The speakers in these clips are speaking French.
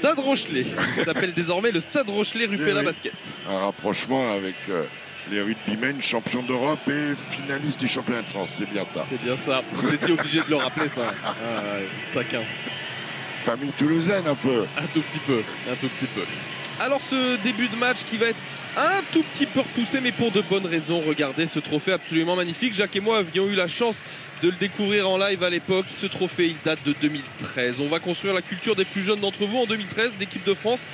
Stade Rochelet. Ça s'appelle désormais le Stade Rochelet Rupella Basket. Un rapprochement avec les rugbymen champions d'Europe et finalistes du championnat de France. C'est bien ça. C'est bien ça. Vous étiez obligé de le rappeler, ça. Ah, ouais, taquin. Famille toulousaine un peu. Un tout petit peu. Un tout petit peu. Alors ce début de match qui va être un tout petit peu repoussé, mais pour de bonnes raisons. Regardez ce trophée absolument magnifique. Jacques et moi avions eu la chance de le découvrir en live à l'époque. Ce trophée, il date de 2013. On va construire la culture des plus jeunes d'entre vous. En 2013, l'équipe de France,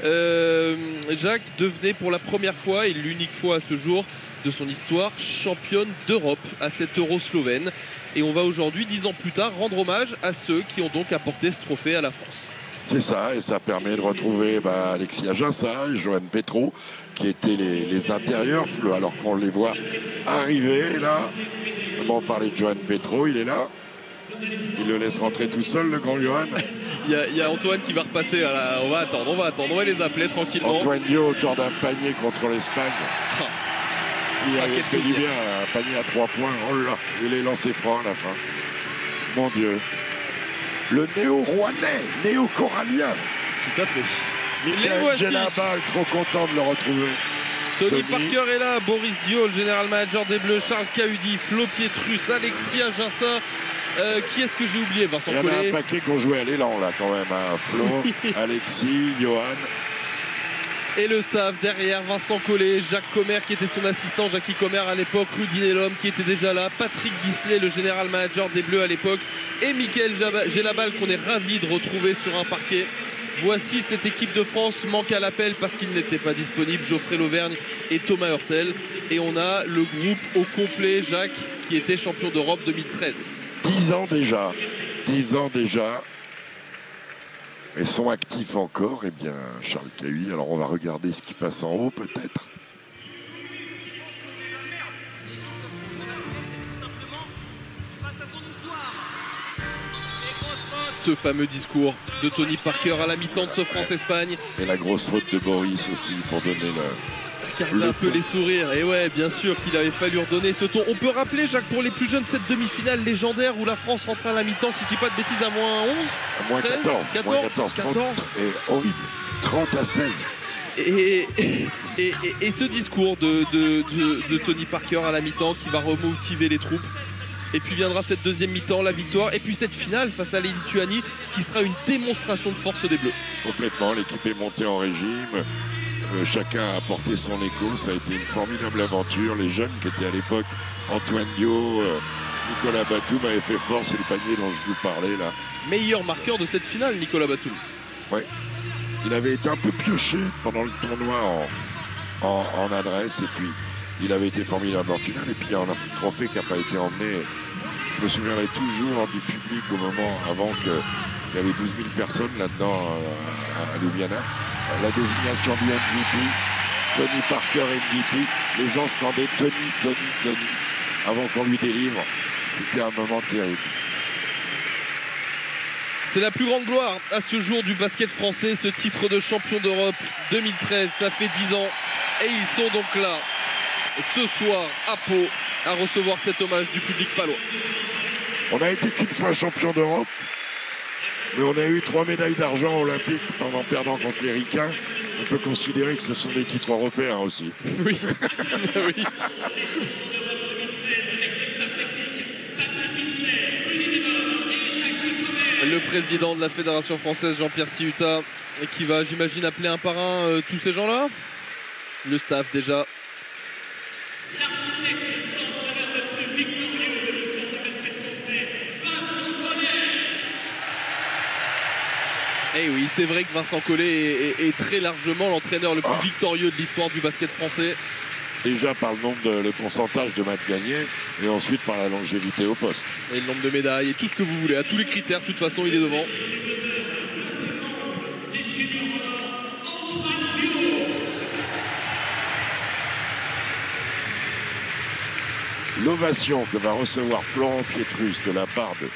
Jacques, devenait pour la première fois et l'unique fois à ce jour de son histoire championne d'Europe à cet Euro slovène. Et on va aujourd'hui, 10 ans plus tard, rendre hommage à ceux qui ont donc apporté ce trophée à la France. C'est ça, et ça permet de retrouver Alexis Aginsa et Johan Petro, qui étaient les intérieurs, alors qu'on les voit arriver là. On parlait de Johan Petro, il est là. Il le laisse rentrer tout seul, le grand Johan. Il y a Antoine qui va repasser. On va attendre, on va les appeler tranquillement. Antoine Dio, auteur d'un panier contre l'Espagne. Il avait fait du bien, un panier à 3 points. Oh là, il est lancé franc à la fin. Mon Dieu. Le néo-rouennais, néo-corallien. Tout à fait. Michael Djellaba, trop content de le retrouver. Tony Parker est là, Boris Dio, le général manager des Bleus, Charles Cahudi, Flo Pietrus, Alexis Aginsa. Qui est-ce que j'ai oublié? Vincent Collet. Il y en a un paquet qu'on jouait à l'élan là quand même. Hein. Flo, Alexis, Johan. Et le staff derrière, Vincent Collet, Jacques Commer qui était son assistant, Jackie Commer à l'époque, Rudy Nelom qui était déjà là, Patrick Bisley, le général manager des Bleus à l'époque, et Michael Djellaba qu'on est ravi de retrouver sur un parquet. Voici cette équipe de France, manque à l'appel parce qu'il n'était pas disponible, Geoffrey Lauvergne et Thomas Hurtel. Et on a le groupe au complet, Jacques, qui était champion d'Europe 2013. 10 ans déjà, 10 ans déjà. Et sont actifs encore, eh bien, Charles Cahudi. Alors on va regarder ce qui passe en haut peut-être. Ce fameux discours de Tony Parker à la mi-temps de ce France-Espagne. Et la grosse faute de Boris aussi pour donner Regardez un peu les sourires. Et ouais, bien sûr qu'il avait fallu redonner ce ton. On peut rappeler, Jacques, pour les plus jeunes, cette demi-finale légendaire où la France rentrait à la mi-temps, si je dis pas de bêtises, à moins 11 à moins 13, 14, 30 et horrible. 30 à 16. Et ce discours de Tony Parker à la mi-temps qui va remotiver les troupes. Et puis viendra cette deuxième mi-temps, la victoire. Et puis cette finale face à la Lituanie qui sera une démonstration de force des Bleus. Complètement, l'équipe est montée en régime. Chacun a apporté son écho. Ça a été une formidable aventure. Les jeunes qui étaient à l'époque, Antoine Dio, Nicolas Batum avaient fait fort. C'est le panier dont je vous parlais là. Meilleur marqueur de cette finale, Nicolas Batum. Oui. Il avait été un peu pioché pendant le tournoi en adresse. Et puis il avait été formidable en finale. Et puis il y a un trophée qui n'a pas été emmené. Je me souviendrai toujours du public au moment avant qu'il y avait 12 000 personnes là-dedans à Ljubljana. La désignation du MVP, Tony Parker MVP, les gens scandaient Tony, Tony, Tony avant qu'on lui délivre. C'était un moment terrible. C'est la plus grande gloire à ce jour du basket français, ce titre de champion d'Europe 2013. Ça fait 10 ans et ils sont donc là ce soir à Pau à recevoir cet hommage du public palois. On a été qu'une fois champion d'Europe, mais on a eu 3 médailles d'argent olympiques en perdant contre les Ricains. On peut considérer que ce sont des titres européens aussi. Oui. Oui. Le président de la Fédération française, Jean-Pierre Ciuta, qui va, j'imagine, appeler un par un tous ces gens-là. Le staff déjà. Eh oui, c'est vrai que Vincent Collet est très largement l'entraîneur le plus victorieux de l'histoire du basket français. Déjà par le pourcentage de matchs gagnés et ensuite par la longévité au poste. Et le nombre de médailles et tout ce que vous voulez. À tous les critères, de toute façon, il est devant. L'ovation que va recevoir Florent Pietrus de la part de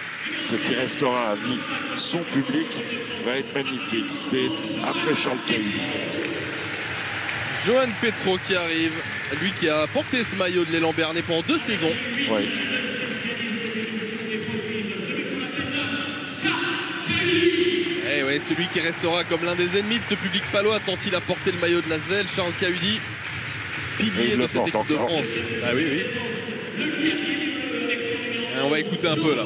ce qui restera à vie son public va être magnifique. C'est après Charles Cahudi. Johan Petro qui arrive, lui qui a porté ce maillot de l'élan Bernay pendant 2 saisons. Oui. Eh oui, Ouais, celui qui restera comme l'un des ennemis de ce public palois tant il a porté le maillot de l'Asvel, Charles Cahudi, pilier de cette équipe de France. Ah oui, oui. Et on va écouter un peu là.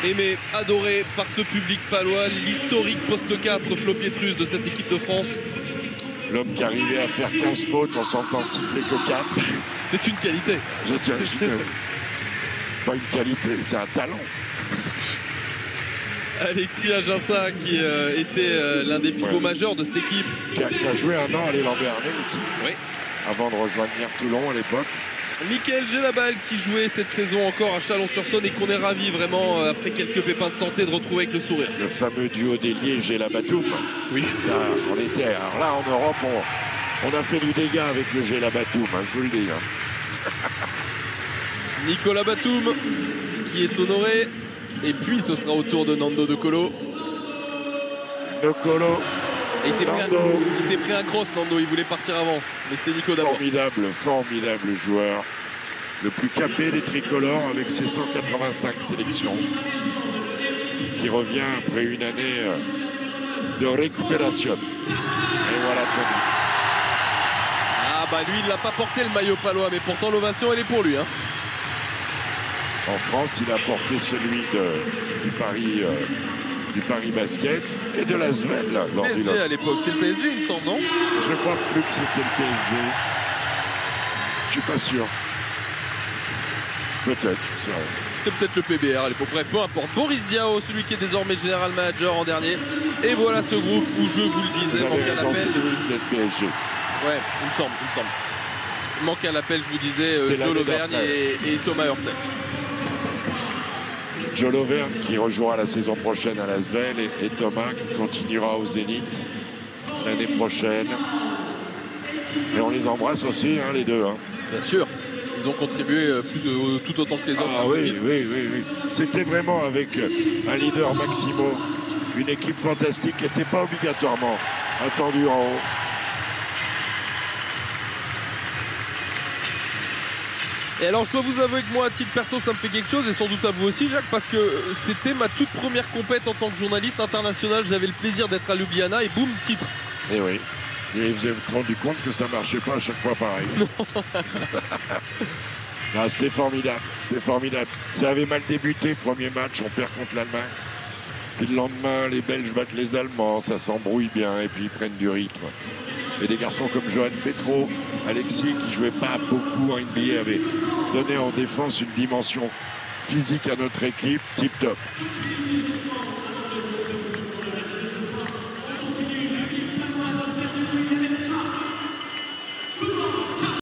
Aimé, adoré par ce public palois, l'historique poste 4 Flo Pietrus de cette équipe de France. L'homme qui arrivait à faire 15 fautes en s'entend siffler que 4. C'est une qualité. Je tiens à dire, pas une qualité, c'est un talent. Alexis Aginsa qui était l'un des pivots majeurs de cette équipe. Qui a joué un an à l'élan Béarnais aussi. Oui. Avant de rejoindre Toulon à l'époque. Mickaël Gelabal qui jouait cette saison encore à Chalon-sur-Saône et qu'on est ravi vraiment après quelques pépins de santé de retrouver avec le sourire. Le fameux duo d'ailier Gelabatoum. Oui. Ça, on était. Alors là en Europe, on a fait du dégât avec le Gelabatoum, hein, je vous le dis. Hein. Nicolas Batum qui est honoré. Et puis ce sera au tour de Nando De Colo. De Colo. Et il s'est pris un cross, Nando, il voulait partir avant. Mais c'était Nico d'abord. Formidable joueur. Le plus capé des tricolores avec ses 185 sélections. Qui revient après une année de récupération. Et voilà Tony. Ah bah lui, il n'a pas porté le maillot palois, mais pourtant l'ovation, elle est pour lui. Hein. En France, il a porté celui du Paris Basket et de l'Asvel. PSG à l'époque, c'était le PSG il me semble, non? Je crois plus que c'était le PSG. Je suis pas sûr. Peut-être. C'était peut-être le PBR à l'époque. Bref, peu importe. Boris Diaw, celui qui est désormais général manager en dernier. Et voilà ce groupe où je vous le disais, manque à l'appel. Le PSG. Ouais, il me semble. Manque à l'appel, je vous disais, Joe Lauvergne et Thomas Hurtel. Joe Lauvergne qui rejouera la saison prochaine à l'Asvel et Thomas qui continuera au Zénith l'année prochaine. Et on les embrasse aussi, hein, les deux. Hein. Bien sûr, ils ont contribué tout autant que les autres. Ah oui. C'était vraiment avec un leader Maximo, une équipe fantastique qui n'était pas obligatoirement attendue en haut. Et alors je dois vous avouer que moi à titre perso ça me fait quelque chose et sans doute à vous aussi Jacques parce que c'était ma toute première compète en tant que journaliste international. J'avais le plaisir d'être à Ljubljana et boum, titre. Et oui. Et vous avez rendu compte que ça ne marchait pas à chaque fois pareil. Non, c'était formidable. Ça avait mal débuté, premier match, on perd contre l'Allemagne. Puis le lendemain, les Belges battent les Allemands, ça s'embrouille bien et puis ils prennent du rythme. Et des garçons comme Johan Petro, Alexis, qui jouait pas beaucoup en NBA, avaient donné en défense une dimension physique à notre équipe, tip top.